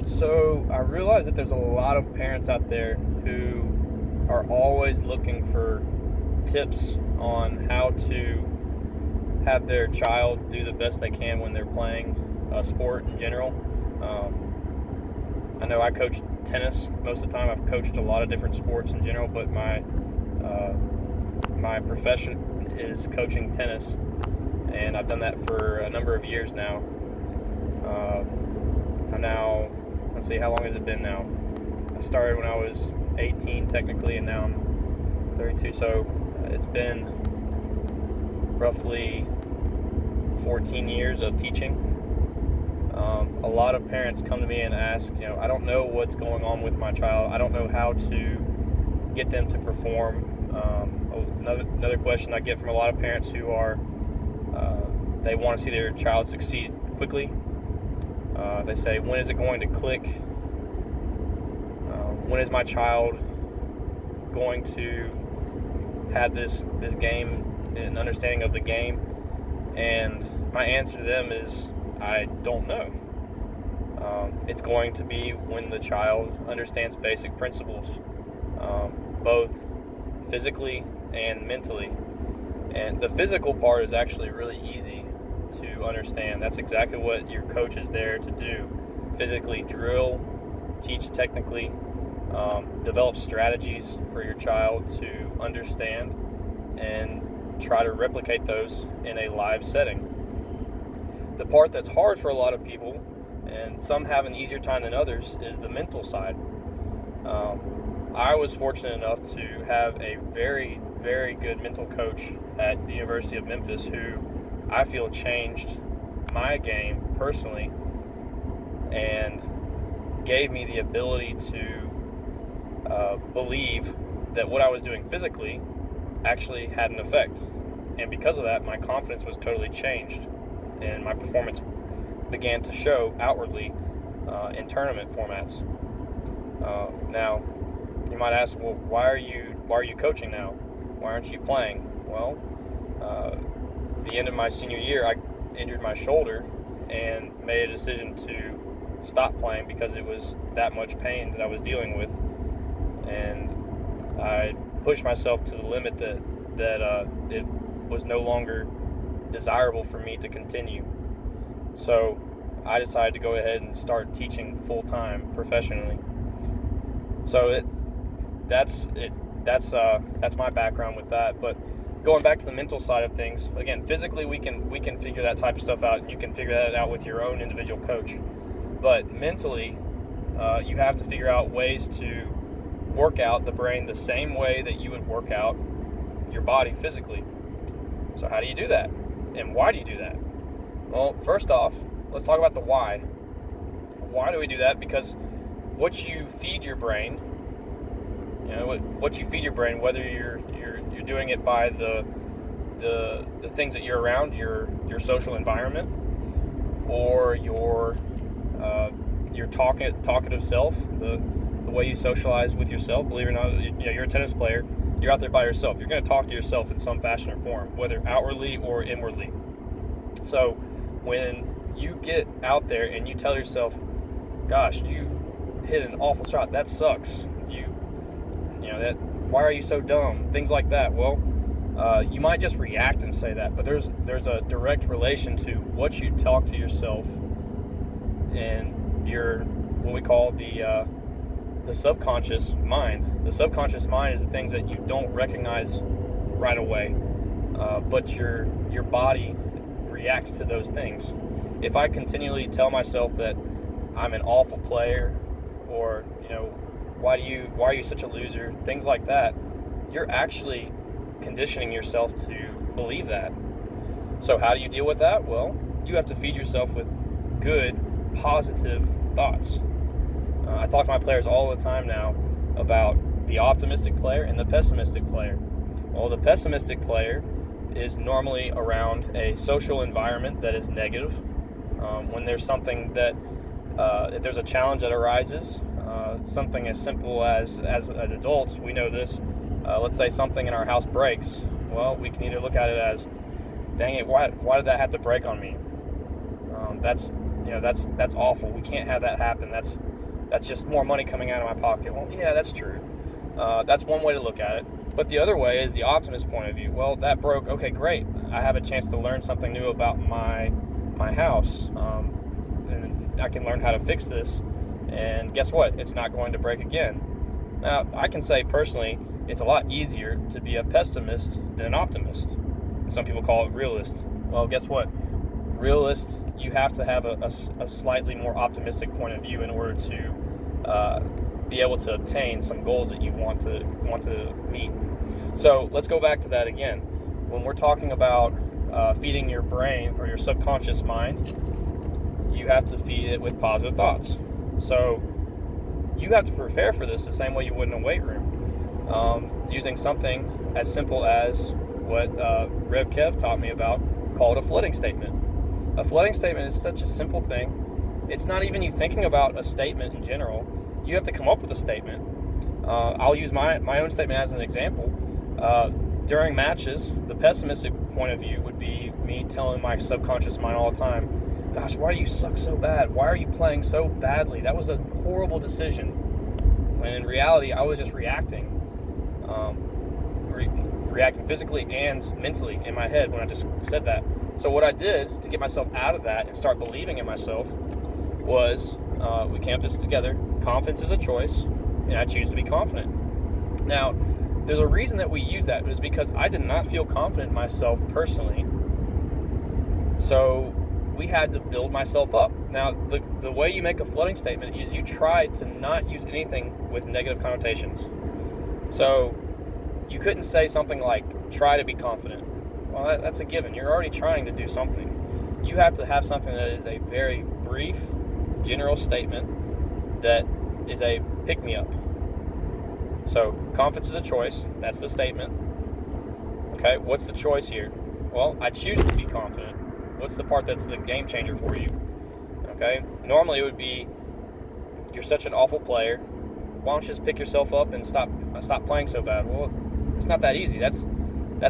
So I realize that there's a lot of parents out there who are always looking for tips on how to have their child do the best they can when they're playing a sport in general. I know I coach tennis most of the time. I've coached a lot of different sports in general, but my profession is coaching tennis, and I've done that for a number of years now. I'm now, let's see, how long has it been now? I started when I was 18 technically, and now I'm 32, so it's been roughly 14 years of teaching. A lot of parents come to me and ask, I don't know what's going on with my child. I don't know how to get them to perform. Another question I get from a lot of parents who are, they want to see their child succeed quickly. They say, when is it going to click? When is my child going to have this game, an understanding of the game? And my answer to them is, I don't know. It's going to be when the child understands basic principles, both physically and mentally. And the physical part is actually really easy to understand. That's exactly what your coach is there to do. Physically drill, teach technically, develop strategies for your child to understand and try to replicate those in a live setting. The part that's hard for a lot of people, and some have an easier time than others, is the mental side. I was fortunate enough to have a very, very good mental coach at the University of Memphis who I feel changed my game personally and gave me the ability to believe that what I was doing physically actually had an effect. And because of that, my confidence was totally changed, and my performance began to show outwardly in tournament formats. Now, you might ask, well, why are you coaching now? Why aren't you playing? Well, the end of my senior year, I injured my shoulder and made a decision to stop playing because it was that much pain that I was dealing with, and I pushed myself to the limit that it was no longer desirable for me to continue. So I decided to go ahead and start teaching full-time professionally. So that's my background with that. But going back to the mental side of things, again, physically we can figure that type of stuff out, and you can figure that out with your own individual coach. But mentally, you have to figure out ways to work out the brain the same way that you would work out your body physically. So how do you do that? And why do you do that? Well, first off, let's talk about the why. Why do we do that? Because what you feed your brain, what you feed your brain, whether you're doing it by the things that you're around, your social environment, or your talkative self, the way you socialize with yourself. Believe it or not, you're a tennis player. You're out there by yourself. You're going to talk to yourself in some fashion or form, whether outwardly or inwardly. So when you get out there and you tell yourself, gosh, you hit an awful shot, that sucks, why are you so dumb, things like that. Well, you might just react and say that, but there's a direct relation to what you talk to yourself and your, what we call the subconscious mind. The subconscious mind is the things that you don't recognize right away, but your body reacts to those things. If I continually tell myself that I'm an awful player, or why are you such a loser, things like that, you're actually conditioning yourself to believe that. So how do you deal with that? Well, you have to feed yourself with good, positive thoughts. I talk to my players all the time now about the optimistic player and the pessimistic player. Well, the pessimistic player is normally around a social environment that is negative. When there's something that, if there's a challenge that arises, something as simple as adults, we know this. Let's say something in our house breaks. Well, we can either look at it as, dang it, why did that have to break on me? That's awful. We can't have that happen. That's just more money coming out of my pocket. Well, yeah, that's true. That's one way to look at it. But the other way is the optimist point of view. Well, that broke. Okay, great. I have a chance to learn something new about my house, and I can learn how to fix this. And guess what? It's not going to break again. Now, I can say personally, it's a lot easier to be a pessimist than an optimist. Some people call it realist. Well, guess what? Realist, you have to have a slightly more optimistic point of view in order to be able to obtain some goals that you want to meet. So let's go back to that again. When we're talking about feeding your brain or your subconscious mind, you have to feed it with positive thoughts. So you have to prepare for this the same way you would in a weight room, using something as simple as what Rev Kev taught me about, called a flooding statement. A flooding statement is such a simple thing. It's not even you thinking about a statement in general. You have to come up with a statement. I'll use my own statement as an example. During matches, the pessimistic point of view would be me telling my subconscious mind all the time, gosh, why do you suck so bad? Why are you playing so badly? That was a horrible decision. When in reality, I was just reacting. Reacting physically and mentally in my head when I just said that. So what I did to get myself out of that and start believing in myself was, we came up with this together. Confidence is a choice, and I choose to be confident. Now, there's a reason that we use that. It was because I did not feel confident in myself personally. So we had to build myself up. Now, the way you make a flooding statement is you try to not use anything with negative connotations. So you couldn't say something like, try to be confident. Well, that's a given. You're already trying to do something. You have to have something that is a very brief, general statement that is a pick-me-up. So, confidence is a choice. That's the statement. Okay, what's the choice here? Well, I choose to be confident. What's the part that's the game changer for you? Okay, normally it would be, you're such an awful player. Why don't you just pick yourself up and stop playing so bad? Well, it's not that easy. That's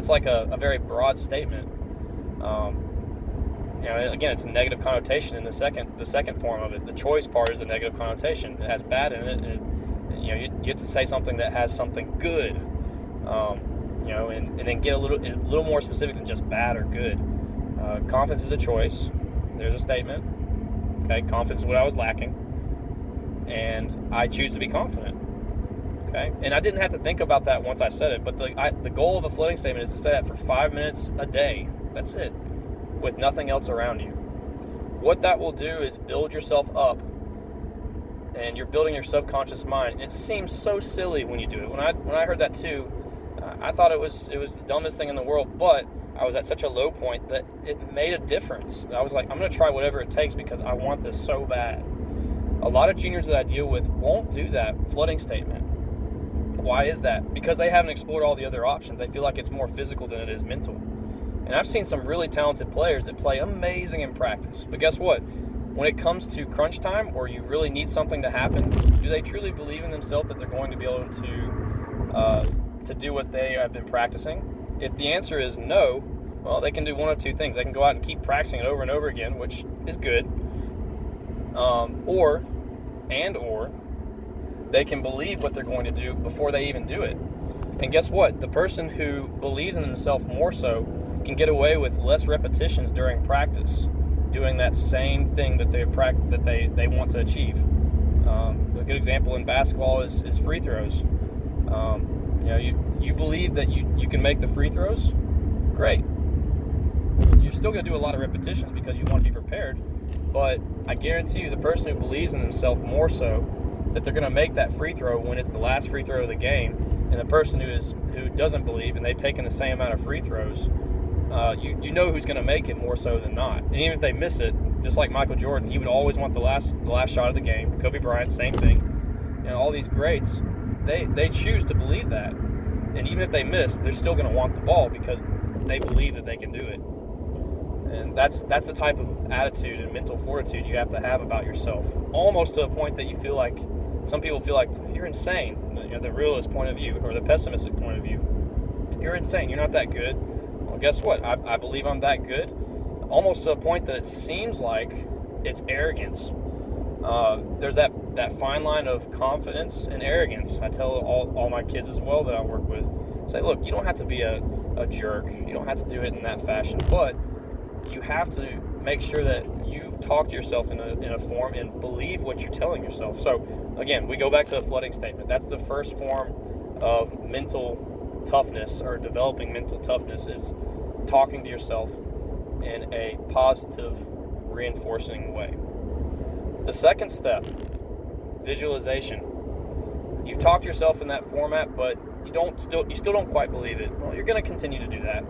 like a very broad statement. Again, it's a negative connotation in the second form of it. The choice part is a negative connotation. It has bad in it. You have to say something that has something good. And then get a little more specific than just bad or good. Confidence is a choice. There's a statement. Okay, confidence is what I was lacking, and I choose to be confident. Okay, and I didn't have to think about that once I said it, but the goal of a flooding statement is to say that for 5 minutes a day. That's it, with nothing else around you. What that will do is build yourself up, and you're building your subconscious mind. It seems so silly when you do it. When I heard that too, I thought it was the dumbest thing in the world, but I was at such a low point that it made a difference. I was like, I'm going to try whatever it takes because I want this so bad. A lot of juniors that I deal with won't do that flooding statement. Why is that? Because they haven't explored all the other options. They feel like it's more physical than it is mental. And I've seen some really talented players that play amazing in practice. But guess what? When it comes to crunch time, or you really need something to happen, do they truly believe in themselves that they're going to be able to do what they have been practicing? If the answer is no, well, they can do one of two things. They can go out and keep practicing it over and over again, which is good. Or they can believe what they're going to do before they even do it. And guess what? The person who believes in themselves more so can get away with less repetitions during practice, doing that same thing that they want to achieve. A good example in basketball is free throws. You believe that you can make the free throws? Great. You're still going to do a lot of repetitions because you want to be prepared, but I guarantee you the person who believes in themselves more so that they're going to make that free throw when it's the last free throw of the game, and the person who doesn't believe and they've taken the same amount of free throws, you know who's going to make it more so than not. And even if they miss it, just like Michael Jordan, he would always want the last shot of the game. Kobe Bryant, same thing. All these greats, they choose to believe that. And even if they miss, they're still going to want the ball because they believe that they can do it. And that's the type of attitude and mental fortitude you have to have about yourself. Almost to a point that you feel like, some people feel like, you're insane. The realist point of view or the pessimistic point of view. You're insane. You're not that good. Well, guess what? I believe I'm that good. Almost to a point that it seems like it's arrogance. There's that fine line of confidence and arrogance. I tell all my kids as well that I work with, say, look, you don't have to be a jerk. You don't have to do it in that fashion, but you have to make sure that you talk to yourself in a form and believe what you're telling yourself. So again, we go back to the flooding statement. That's the first form of mental toughness, or developing mental toughness, is talking to yourself in a positive, reinforcing way. The second step, visualization. You've talked to yourself in that format, but you still don't quite believe it. Well, you're going to continue to do that.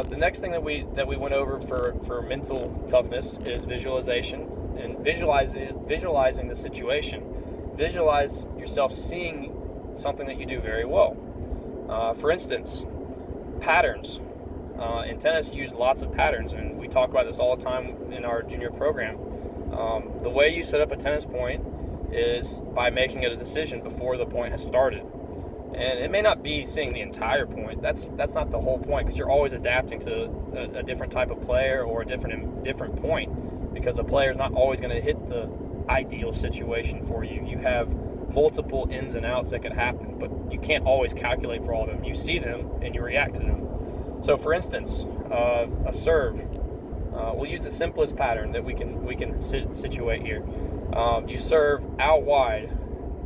The next thing that we went over for mental toughness is visualization, and visualizing the situation. Visualize yourself seeing something that you do very well. For instance, patterns. In tennis, you use lots of patterns, and we talk about this all the time in our junior program. The way you set up a tennis point is by making a decision before the point has started. And it may not be seeing the entire point. That's not the whole point, because you're always adapting to a different type of player or a different point, because a player is not always going to hit the ideal situation for you. You have multiple ins and outs that could happen, but you can't always calculate for all of them. You see them and you react to them. So for instance, a serve. We'll use the simplest pattern that we can situate here. You serve out wide.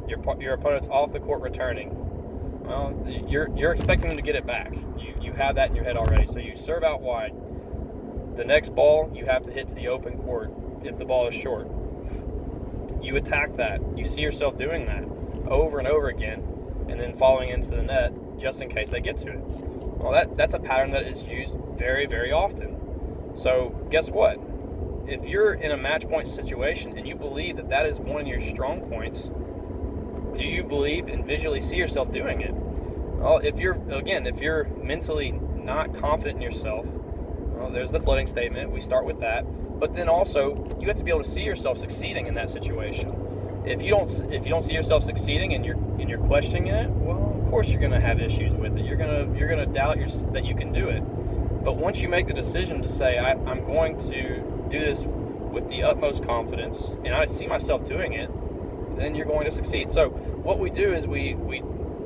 Your opponent's off the court returning. Well, you're expecting them to get it back. You have that in your head already. So you serve out wide. The next ball you have to hit to the open court if the ball is short. You attack that. You see yourself doing that over and over again, and then falling into the net just in case they get to it. Well, that's a pattern that is used very, very often. So guess what? If you're in a match point situation and you believe that is one of your strong points, do you believe and visually see yourself doing it? Well, if you're mentally not confident in yourself, well, there's the flooding statement. We start with that. But then also, you have to be able to see yourself succeeding in that situation. If you don't see yourself succeeding and you're questioning it, well, of course you're going to have issues with it. You're gonna doubt that you can do it. But once you make the decision to say, I'm going to do this with the utmost confidence, and I see myself doing it, then you're going to succeed. So what we do is we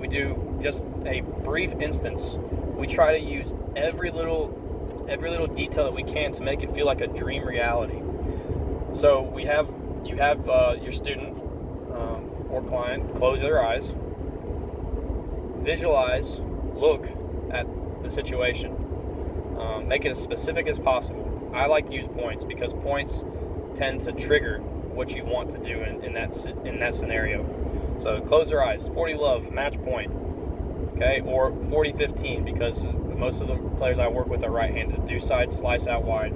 do just a brief instance. We try to use every little detail that we can to make it feel like a dream reality. So you have your student or client close their eyes, visualize, look at the situation, make it as specific as possible. I like to use points because points tend to trigger what you want to do in that scenario. So close their eyes. 40 love, match point. Okay, or 40-15, because most of the players I work with are right-handed. Do side, slice out wide.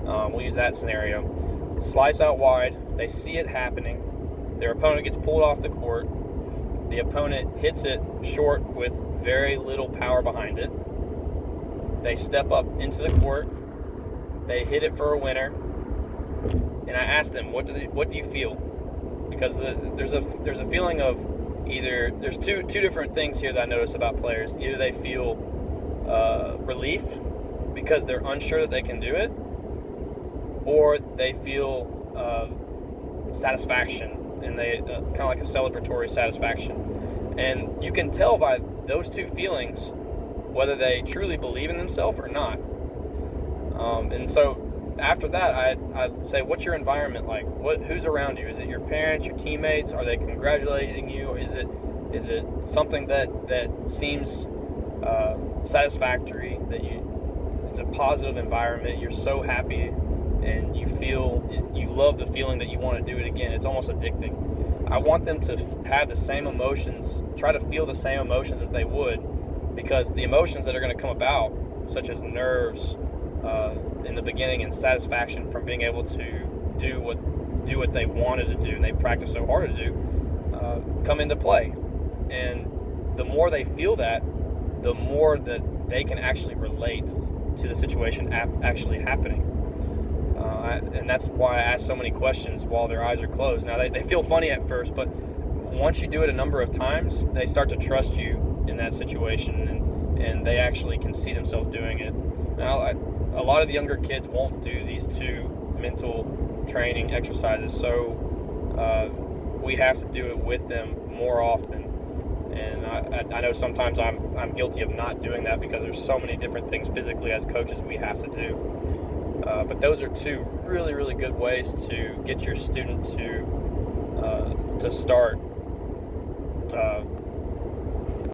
We'll use that scenario. Slice out wide. They see it happening. Their opponent gets pulled off the court. The opponent hits it short with very little power behind it. They step up into the court. They hit it for a winner. And I ask them, what do you feel? Because there's a feeling of either, there's two different things here that I notice about players. Either they feel relief because they're unsure that they can do it, or they feel satisfaction, and they kind of like a celebratory satisfaction. And you can tell by those two feelings whether they truly believe in themselves or not. And so after that, I'd say, what's your environment like? Who's around you? Is it your parents, your teammates? Are they congratulating you? Is it something that seems satisfactory, that it's a positive environment, you're so happy, and you love the feeling that you want to do it again? It's almost addicting. I want them to have the same emotions, try to feel the same emotions that they would, because the emotions that are going to come about, such as nerves in the beginning and satisfaction from being able to do what they wanted to do and they practiced so hard to do, come into play. And the more they feel that, the more that they can actually relate to the situation actually happening. And that's why I ask so many questions while their eyes are closed. Now, they feel funny at first, but once you do it a number of times, they start to trust you in that situation, and they actually can see themselves doing it. Now, a lot of the younger kids won't do these two mental training exercises, so we have to do it with them more often. And I know sometimes I'm guilty of not doing that because there's so many different things physically as coaches we have to do. But those are two really, really good ways to get your student to start